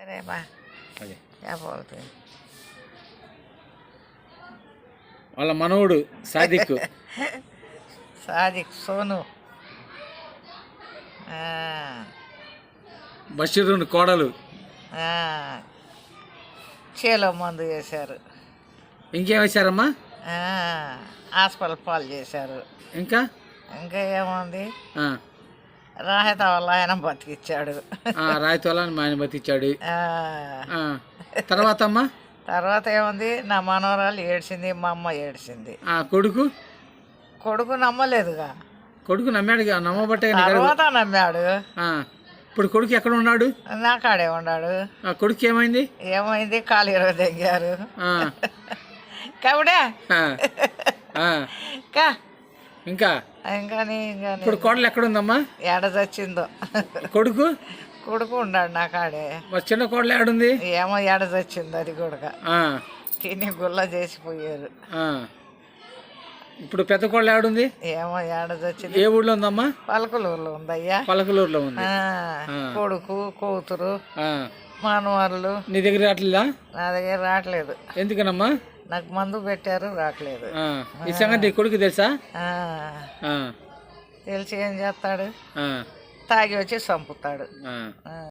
अरे वाह అదే क्या बोलते हैं వాళ్ళ మనవడు సాదిక్ सादिक सोनू हाँ, బషీరుని కోడలు हाँ, చేలో మందు చేశారు ఇంకేం వేశారమ్మా హాస్పిటల్ పాలు చేశారు ఇంకా ఇంకా ఏముంది ఆ, రాహత వల్ల ఆయన బతికిచ్చాడు రాయితోలని మా ఆయన బతిచ్చాడు ఆ, తర్వాత అమ్మా తర్వాత ఏముంది నా మనవరాలు ఏడ్చింది మా అమ్మ ఏడ్చింది కొడుకు కొడుకు నమ్మలేదుగా కొడుకు నమ్మాడు నమ్మబట్టే తర్వాత నమ్మాడు ఇప్పుడు కొడుకు ఎక్కడ ఉన్నాడు నా కాడే ఉన్నాడు కొడుకు ఏమైంది ఏమైంది కాలు ఇరవై దగ్గారు ఆ, కాబడే ఆ, ఆ, కా ఇంకా ఇంకాని ఇప్పుడు కోడలు ఎక్కడ ఉందమ్మా ఏడ చచ్చిందో కొడుకు కొడుకు ఉన్నాడు నా కాడే మరి చిన్న కోడలు ఏడుంది ఏమో ఏడ చచ్చింది అది కూడా ఆ, తిని గుల్ల చేసిపోయారు ఆ. ఇప్పుడు పెద్ద కోడలు ఏడుంది ఏమో ఏడ చచ్చింది ఏ ఊళ్ళో ఉందమ్మా పలకలూరులో ఉందయ్యా పలకలూరులో ఉంది కొడుకు కూతురు ఆ. మనవాళ్ళు నీ దగ్గర రావట్లేదా నా దగ్గర రావట్లేదు ఎందుకనమ్మా నాకు మందు పెట్టారు రావట్లేదు ఈ సంగతి నీ కొడుకు తెలుసా ఆ, ఆ, తెలిసి ఏం చేస్తాడు ఆ, తాగి వచ్చి చంపుతాడు ఆ. ఆ.